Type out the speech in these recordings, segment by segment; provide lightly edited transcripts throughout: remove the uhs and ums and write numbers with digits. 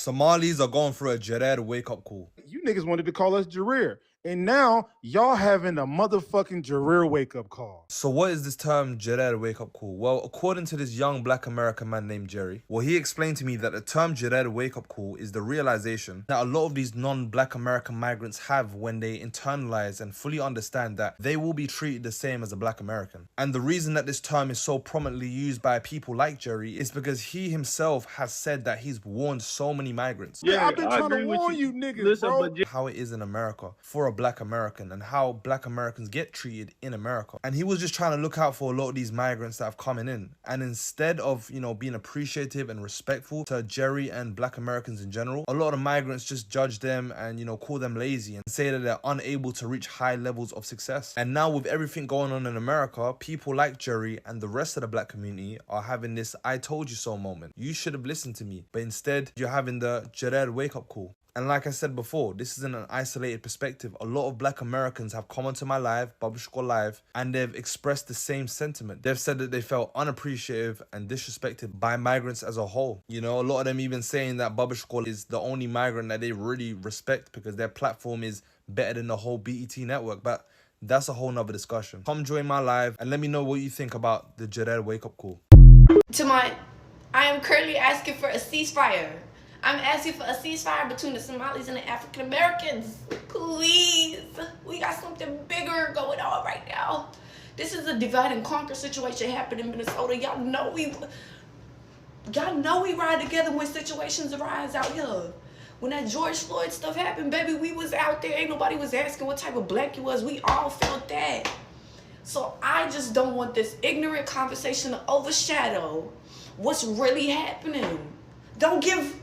Somalis are going through a Jared wake-up call. You niggas wanted to call us Jareer. And now y'all having a motherfucking Jareer wake-up call. So what is this term Jared wake-up call? Well, according to this young black American man named Jerry, well, he explained to me that the term Jared wake-up call is the realization that a lot of these non-black American migrants have when they internalize and fully understand that they will be treated the same as a black American. And the reason that this term is so prominently used by people like Jerry is because he himself has said that he's warned so many migrants. Yeah, I've been trying to warn you niggas, bro. How it is in America for a black American and how black Americans get treated in America. And he was just trying to look out for a lot of these migrants that have coming in. And instead of, being appreciative and respectful to Jerry and black Americans in general, a lot of migrants just judge them and, call them lazy and say that they're unable to reach high levels of success. And now with everything going on in America, people like Jerry and the rest of the black community are having this I told you so moment. You should have listened to me. But instead, you're having the Jared wake-up call. And like I said before, this isn't an isolated perspective. A lot of black Americans have come onto my live, Babushko Live, and they've expressed the same sentiment. They've said that they felt unappreciative and disrespected by migrants as a whole. A lot of them even saying that Babushko is the only migrant that they really respect because their platform is better than the whole BET network. But that's a whole nother discussion. Come join my live and let me know what you think about the Jared wake-up call. I am currently asking for a ceasefire. I'm asking for a ceasefire between the Somalis and the African Americans. Please. We got something bigger going on right now. This is a divide and conquer situation happening in Minnesota. Y'all know we ride together when situations arise out here. When that George Floyd stuff happened, baby, we was out there. Ain't nobody was asking what type of black you was. We all felt that. So I just don't want this ignorant conversation to overshadow what's really happening. Don't give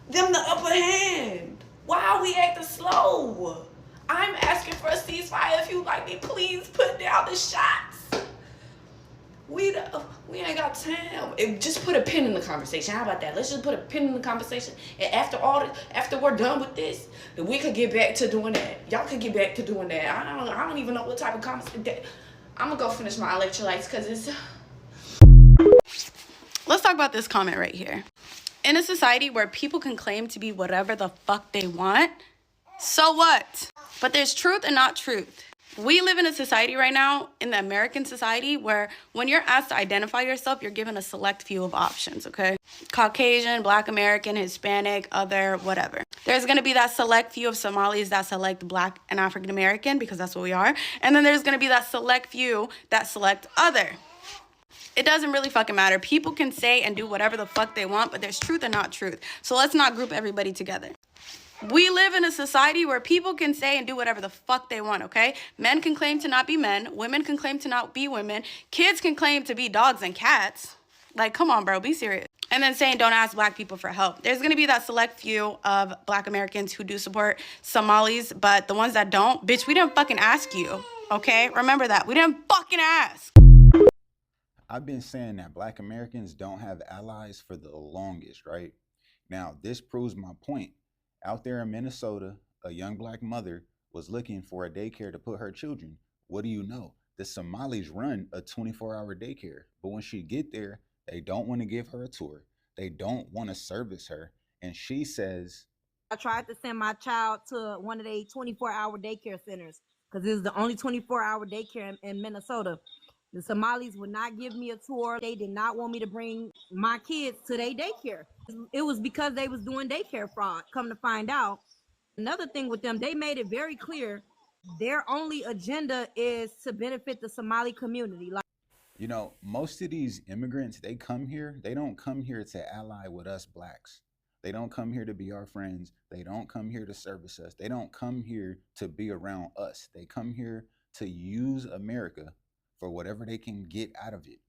them the upper hand. Why are we acting slow? I'm asking for a ceasefire. If you like me, please put down the shots. We ain't got time. Just put a pin in the conversation. How about that? Let's just put a pin in the conversation. And after we're done with this, then we could get back to doing that. Y'all could get back to doing that. I don't even know what type of conversation. I'm gonna go finish my electrolytes because it's. Let's talk about this comment right here. In a society where people can claim to be whatever the fuck they want, so what? But there's truth and not truth. We live in a society right now, in the American society, where when you're asked to identify yourself, you're given a select few of options, okay? Caucasian, Black American, Hispanic, other, whatever. There's gonna be that select few of Somalis that select Black and African American, because that's what we are. And then there's gonna be that select few that select other. It doesn't really fucking matter. People can say and do whatever the fuck they want, but there's truth and not truth. So let's not group everybody together. We live in a society where people can say and do whatever the fuck they want, okay? Men can claim to not be men. Women can claim to not be women. Kids can claim to be dogs and cats. Like, come on, bro, be serious. And then saying don't ask Black people for help. There's gonna be that select few of Black Americans who do support Somalis, but the ones that don't, bitch, we didn't fucking ask you, okay? Remember that. We didn't fucking ask. I've been saying that Black Americans don't have allies for the longest, right? Now, this proves my point. Out there in Minnesota, a young Black mother was looking for a daycare to put her children. What do you know? The Somalis run a 24-hour daycare. But when she get there, they don't want to give her a tour. They don't want to service her. And she says, I tried to send my child to one of the 24-hour daycare centers because this is the only 24-hour daycare in Minnesota. The Somalis would not give me a tour. They did not want me to bring my kids to their daycare. It was because they was doing daycare fraud, come to find out. Another thing with them, they made it very clear their only agenda is to benefit the Somali community. Most of these immigrants, they come here, they don't come here to ally with us Blacks. They don't come here to be our friends. They don't come here to service us. They don't come here to be around us. They come here to use America for whatever they can get out of it.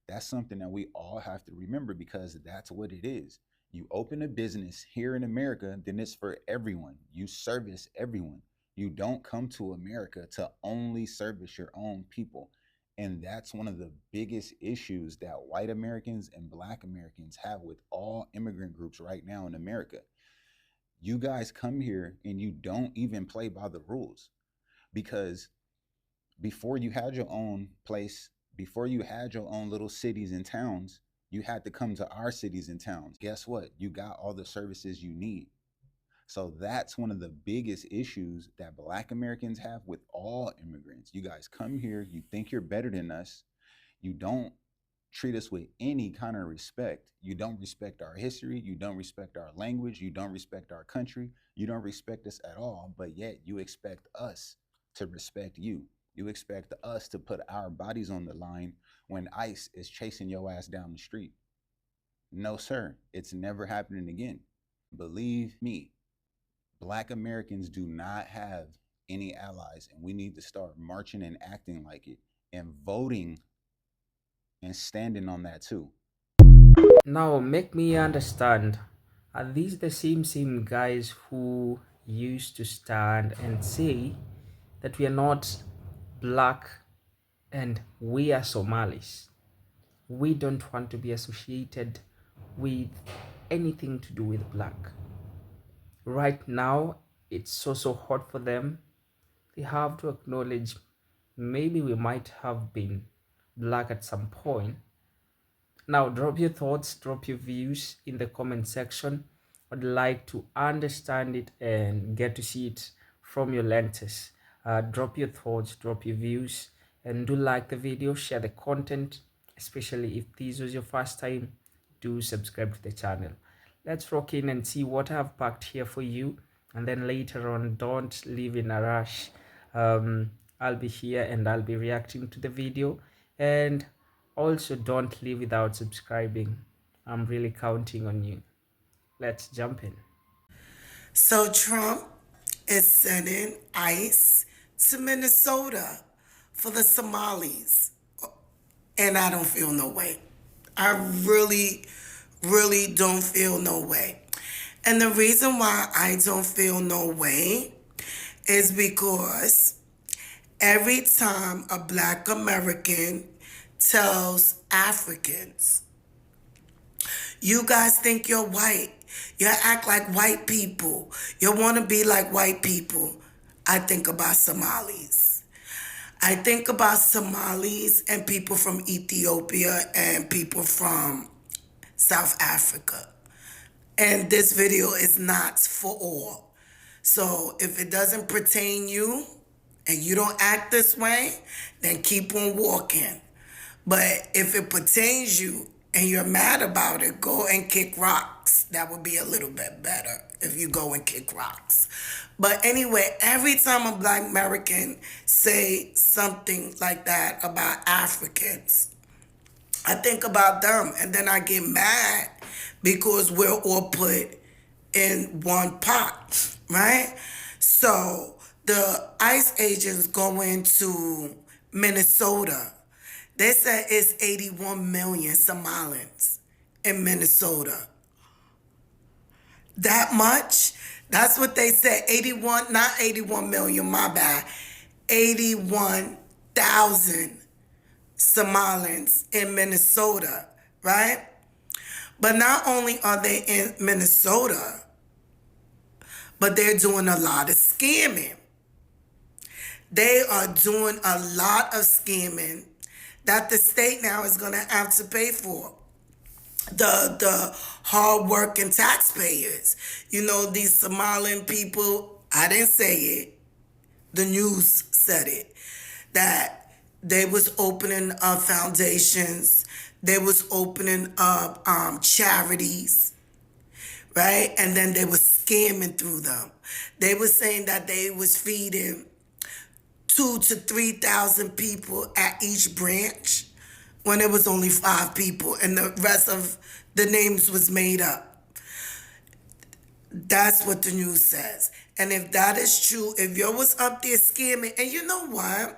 That's something that we all have to remember because that's what it is. You open a business here in America, then it's for everyone. You service everyone. You don't come to America to only service your own people. And that's one of the biggest issues that white Americans and Black Americans have with all immigrant groups right now in America. You guys come here and you don't even play by the rules because before you had your own place, before you had your own little cities and towns, You had to come to our cities and towns. Guess what? You got all the services you need. So that's one of the biggest issues that Black Americans have with all immigrants. You guys come here, you think you're better than us. You don't treat us with any kind of respect. You don't respect our history. You don't respect our language. You don't respect our country. You don't respect us at all. But yet you expect us to respect you. You expect us to put our bodies on the line when ICE is chasing your ass down the street. No, sir. It's never happening again. Believe me, Black Americans do not have any allies, and we need to start marching and acting like it and voting and standing on that too. Now make me understand, are these the same guys who used to stand and say that we are not black and we are Somalis? We don't want to be associated with anything to do with black. Right now, it's so hot for them. They have to acknowledge maybe we might have been black at some point. Now, drop your thoughts, drop your views in the comment section. I'd like to understand it and get to see it from your lenses. Drop your thoughts, drop your views, and do like the video, share the content, especially if this was your first time. Do subscribe to the channel. Let's rock in and see what I've packed here for you. And then later on, don't leave in a rush. I'll be here and I'll be reacting to the video. And also, don't leave without subscribing. I'm really counting on you. Let's jump in. So Trump is sending ICE to Minnesota for the Somalis. And I don't feel no way. I really don't feel no way. And the reason why I don't feel no way is because every time a Black American tells Africans, you guys think you're white, you act like white people, you want to be like white people, I think about Somalis. I think about Somalis and people from Ethiopia and people from South Africa. And this video is not for all. So if it doesn't pertain you and you don't act this way, then keep on walking. But if it pertains you and you're mad about it, go and kick rocks. That would be a little bit better if you go and kick rocks. But anyway, every time a Black American say something like that about Africans, I think about them and then I get mad because we're all put in one pot, right? So the ICE agents going to Minnesota. They said it's 81 million Somalians in Minnesota. That much? That's what they said. 81, not 81 million, my bad. 81,000 Somalians in Minnesota, right? But not only are they in Minnesota, but they're doing a lot of scamming. They are doing a lot of scamming that the state now is going to have to pay for. The hard-working taxpayers. You know, these Somalian people, I didn't say it, the news said it, that they was opening up foundations, they was opening up charities, right? And then they was scamming through them. They was saying that they was feeding 2,000 to 3,000 people at each branch when it was only 5 people and the rest of the names was made up. That's what the news says. And if that is true, if you was up there scamming, and you know what?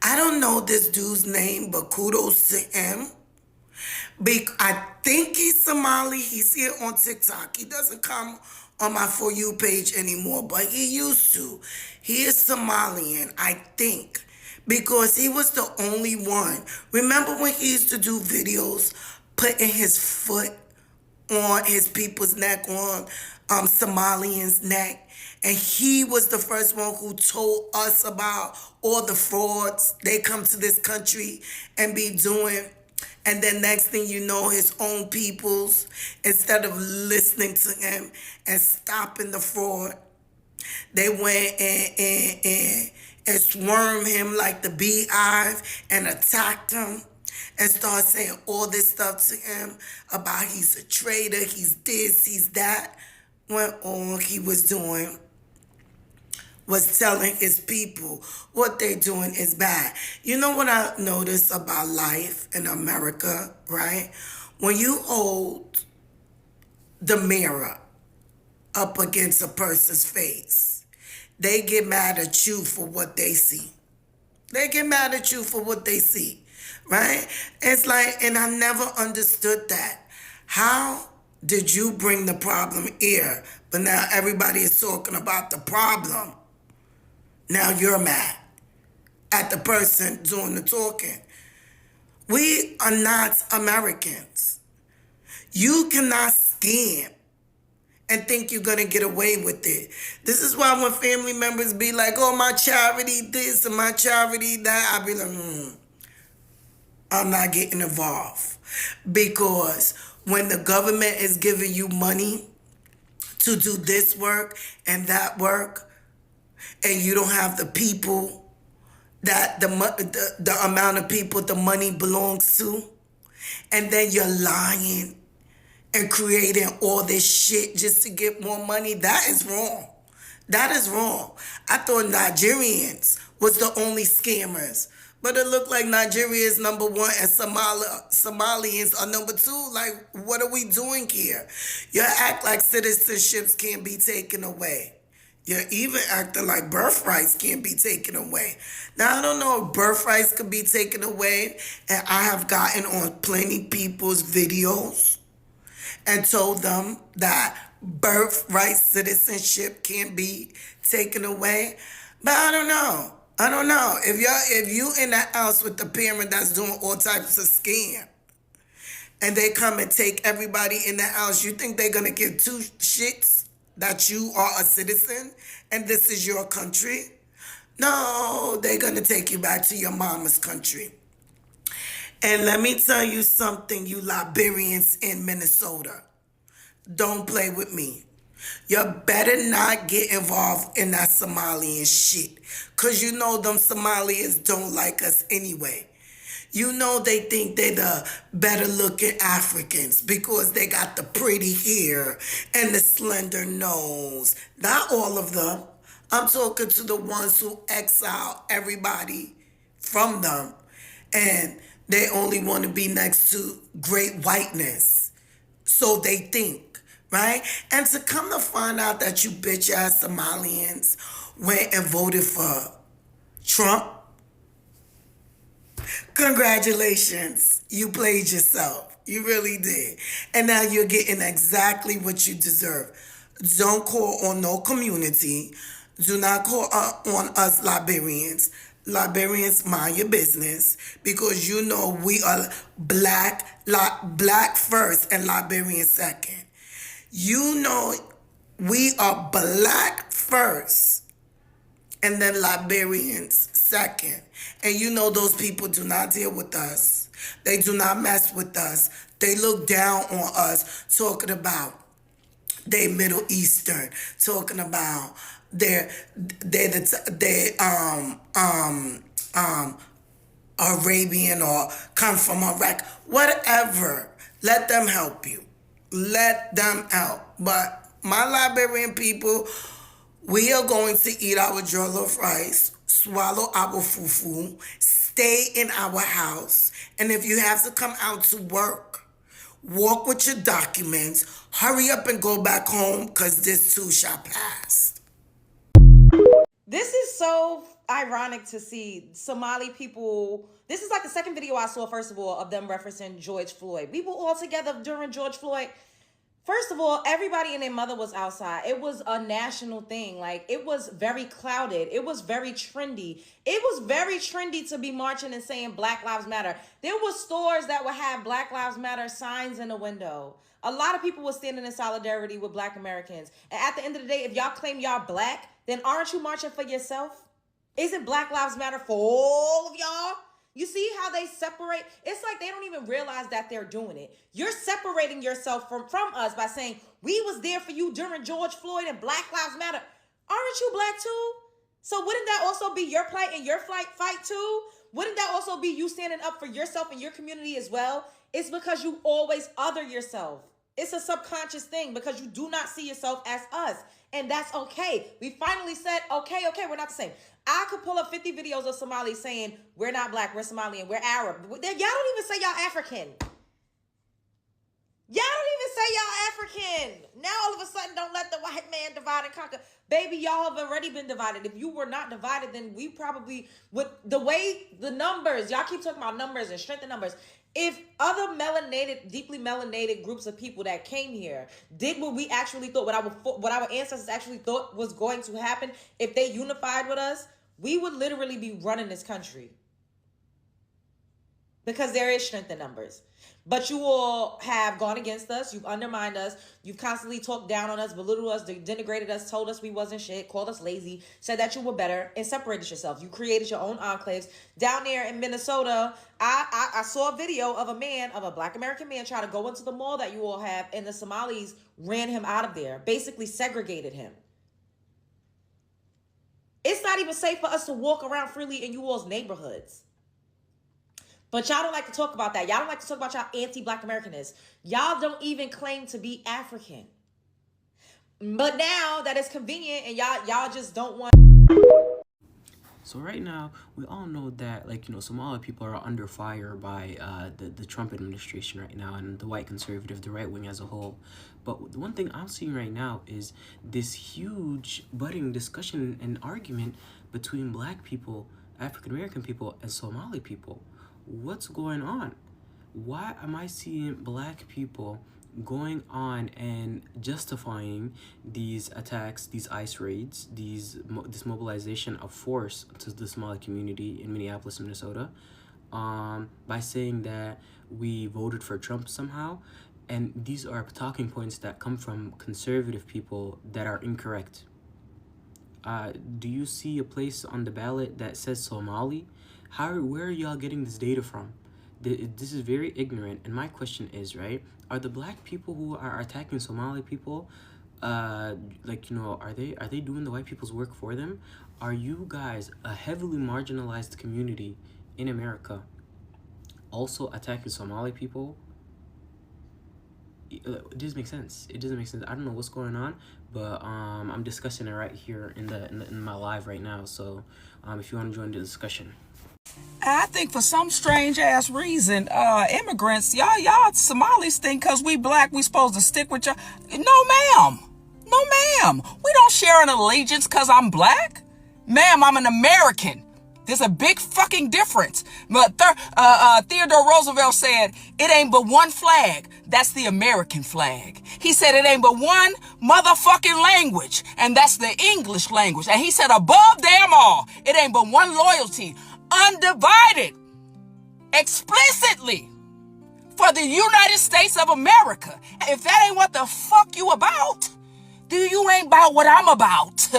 I don't know this dude's name, but kudos to him. I think he's Somali. He's here on TikTok. He doesn't come on my For You page anymore, but he used to. He is Somalian, I think, because he was the only one. Remember when he used to do videos putting his foot on his people's neck, on Somalians' neck? And he was the first one who told us about all the frauds they come to this country and be doing. And then next thing you know, his own peoples, instead of listening to him and stopping the fraud, they went and swarmed him like the beehive and attacked him and started saying all this stuff to him about he's a traitor, he's this, he's that, when all he was doing was telling his people what they're doing is bad. You know what I noticed about life in America, right? When you hold the mirror up against a person's face, they get mad at you for what they see. They get mad at you for what they see, right? It's like, and I never understood that. How did you bring the problem here, but now everybody is talking about the problem? Now you're mad at the person doing the talking. We are not Americans. You cannot scam and think you're gonna get away with it. This is why when family members be like, oh, my charity this and my charity that, I be like, I'm not getting involved. Because when the government is giving you money to do this work and that work, and you don't have the people that the amount of people the money belongs to, and then you're lying and creating all this shit just to get more money, that is wrong. That is wrong. I thought Nigerians was the only scammers, but it looked like Nigeria is number one and Somalians are number two. Like, what are we doing here? You act like citizenships can't be taken away. You're even acting like birthrights can't be taken away. Now, I don't know if birthrights could be taken away, and I have gotten on plenty people's videos and told them that birthright citizenship can't be taken away. But I don't know. I don't know. If you in that house with the parent that's doing all types of scam, and they come and take everybody in the house, you think they're gonna give two shits that you are a citizen and this is your country? No, they're gonna take you back to your mama's country. And let me tell you something, you Liberians in Minnesota. Don't play with me. You better not get involved in that Somalian shit. Because you know them Somalians don't like us anyway. You know they think they the better looking Africans because they got the pretty hair and the slender nose. Not all of them. I'm talking to the ones who exile everybody from them. And they only want to be next to great whiteness. So they think, right? And to come to find out that you bitch ass Somalians went and voted for Trump, congratulations. You played yourself. You really did. And now you're getting exactly what you deserve. Don't call on no community. Do not call on us Liberians. Liberians, mind your business, because you know we are black first and Liberian second. You know we are black first and then Liberians second. And you know those people do not deal with us. They do not mess with us. They look down on us, talking about they Middle Eastern, talking about they Arabian or come from Iraq, whatever. Let them help you. Let them help. But my Liberian people, we are going to eat our jollof rice, swallow our fufu, stay in our house, and if you have to come out to work, walk with your documents, hurry up and go back home, because this too shall pass. This is so ironic to see Somali people. This is like the second video I saw, first of all, of them referencing George Floyd. We were all together during George Floyd. First of all, everybody and their mother was outside. It was a national thing. Like, it was very clouded. It was very trendy. It was very trendy to be marching and saying Black Lives Matter. There were stores that would have Black Lives Matter signs in the window. A lot of people were standing in solidarity with Black Americans. And at the end of the day, if y'all claim y'all Black, then aren't you marching for yourself? Isn't Black Lives Matter for all of y'all? You see how they separate? It's like they don't even realize that they're doing it. You're separating yourself from us by saying, we was there for you during George Floyd and Black Lives Matter. Aren't you black too? So wouldn't that also be your plight and your fight too? Wouldn't that also be you standing up for yourself and your community as well? It's because you always other yourself. It's a subconscious thing because you do not see yourself as us. And that's okay. We finally said, okay, we're not the same. I could pull up 50 videos of Somalis saying, we're not black, we're Somali, and we're Arab. Y'all don't even say y'all African. Y'all don't even say y'all African. Now all of a sudden, don't let the white man divide and conquer. Baby, y'all have already been divided. If you were not divided, then we probably would, the way the numbers, y'all keep talking about numbers and strength in numbers. If other melanated, deeply melanated groups of people that came here did what we actually thought, what our ancestors actually thought was going to happen, if they unified with us, we would literally be running this country. Because there is strength in numbers. But you all have gone against us. You've undermined us. You've constantly talked down on us, belittled us, denigrated us, told us we wasn't shit, called us lazy, said that you were better, and separated yourself. You created your own enclaves. Down there in Minnesota, I saw a video of a black American man try to go into the mall that you all have, and the Somalis ran him out of there, basically segregated him. It's not even safe for us to walk around freely in you all's neighborhoods. But y'all don't like to talk about that. Y'all don't like to talk about y'all anti-black Americanness. Y'all don't even claim to be African. But now that it's convenient and y'all just don't want. So right now, we all know that, Somali people are under fire by the Trump administration right now and the white conservative, the right wing as a whole. But the one thing I'm seeing right now is this huge budding discussion and argument between black people, African American people, and Somali people. What's going on? Why am I seeing black people going on and justifying these attacks, these ICE raids, this mobilization of force to the Somali community in Minneapolis, Minnesota, by saying that we voted for Trump somehow? And these are talking points that come from conservative people that are incorrect. Do you see a place on the ballot that says Somali? Where are y'all getting this data from? This is very ignorant. And my question is, right, are the black people who are attacking Somali people, are they doing the white people's work for them? Are you guys, a heavily marginalized community in America, also attacking Somali people? It doesn't make sense. It doesn't make sense. I don't know what's going on, but I'm discussing it right here in my live right now. So if you want to join the discussion. I think for some strange ass reason, immigrants, y'all Somalis think because we black, we supposed to stick with y'all. No, ma'am. No, ma'am. We don't share an allegiance because I'm black. Ma'am, I'm an American. There's a big fucking difference. But Theodore Roosevelt said, it ain't but one flag. That's the American flag. He said it ain't but one motherfucking language. And that's the English language. And he said above them all, it ain't but one loyalty. Undivided, explicitly, for the United States of America. If that ain't what the fuck you about, then you ain't about what I'm about.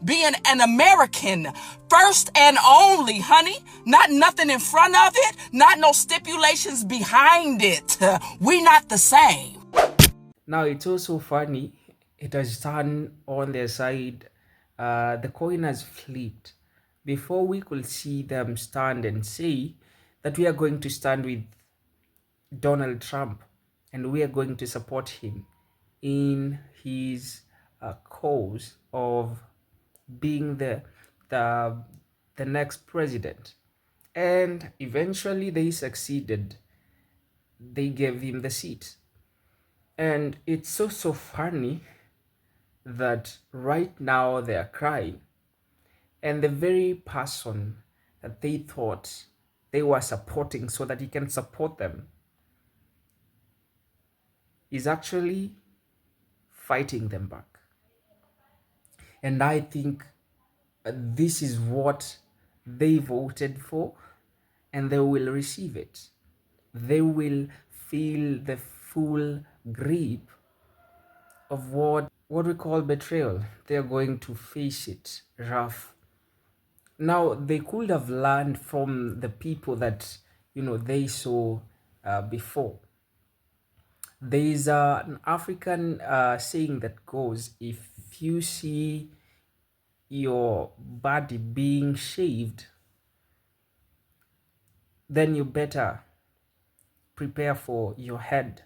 Being an American, first and only, honey. Not nothing in front of it, not no stipulations behind it. We not the same. Now, it's also funny. It has turned on their side. The coin has flipped. Before we could see them stand and say that we are going to stand with Donald Trump and we are going to support him in his cause of being the next president. And eventually they succeeded. They gave him the seat. And it's so funny that right now they are crying. And the very person that they thought they were supporting so that he can support them is actually fighting them back. And I think this is what they voted for, and they will receive it. They will feel the full grip of what we call betrayal. They're going to face it rough. Now they could have learned from the people that they saw before. There is an African saying that goes, if you see your body being shaved, then you better prepare for your head.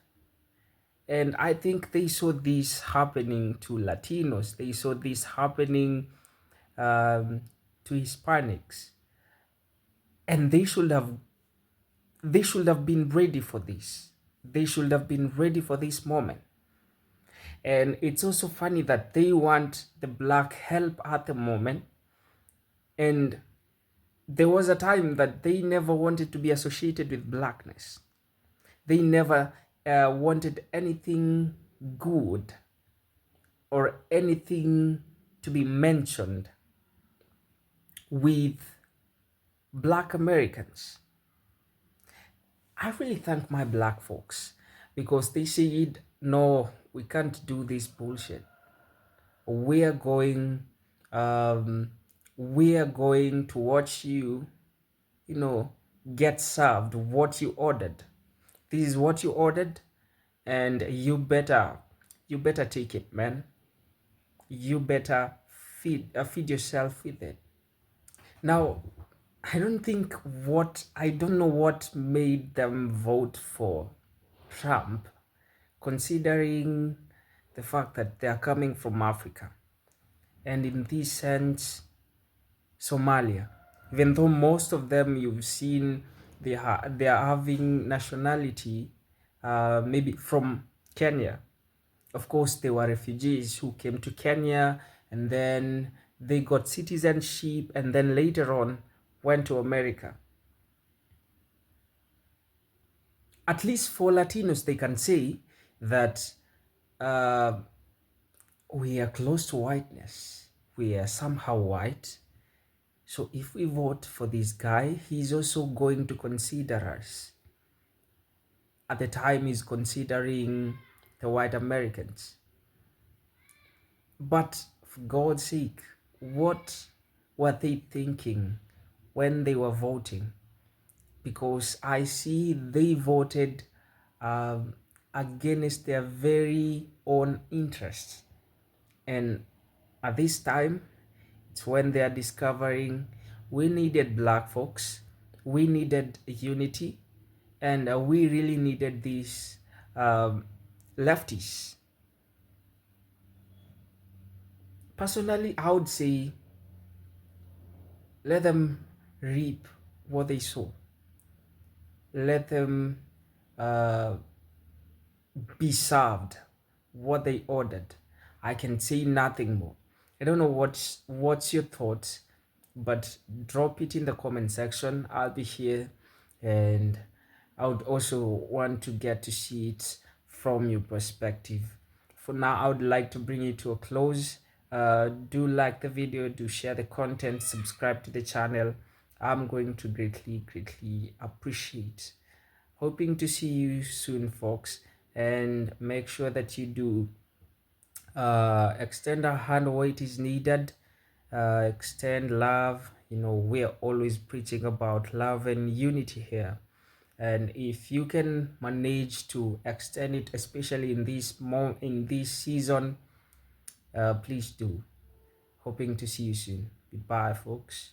And I think they saw this happening to Latinos. They saw this happening to Hispanics, and they should have been ready for this. They should have been ready for this moment. And it's also funny that they want the black help at the moment, and there was a time that they never wanted to be associated with blackness. They never wanted anything good or anything to be mentioned with black Americans. I really thank my black folks because they said, no, we can't do this bullshit. We are going to watch you, get served what you ordered. This is what you ordered, and you better take it, man. You better feed yourself with it. Now, I don't know what made them vote for Trump, considering the fact that they are coming from Africa, and in this sense, Somalia. Even though most of them you've seen they are having nationality, maybe from Kenya. Of course, they were refugees who came to Kenya, and then they got citizenship, and then later on went to America. At least for Latinos, they can say that we are close to whiteness. We are somehow white. So if we vote for this guy, he's also going to consider us. At the time, he's considering the white Americans. But for God's sake, what were they thinking when they were voting? Because I see they voted against their very own interests. And at this time, it's when they are discovering we needed black folks, we needed unity, and we really needed these leftists. Personally, I would say let them reap what they sow. Let them be served what they ordered. I can say nothing more. I don't know what's your thoughts, but drop it in the comment section. I'll be here, and I would also want to get to see it from your perspective. For now, I would like to bring it to a close. Do like the video, do share the content, subscribe to the channel. I'm going to greatly appreciate. Hoping to see you soon, folks, and make sure that you do extend a hand where it is needed. Extend love. We are always preaching about love and unity here, and if you can manage to extend it, especially in this season, please do. Hoping to see you soon. Goodbye, folks.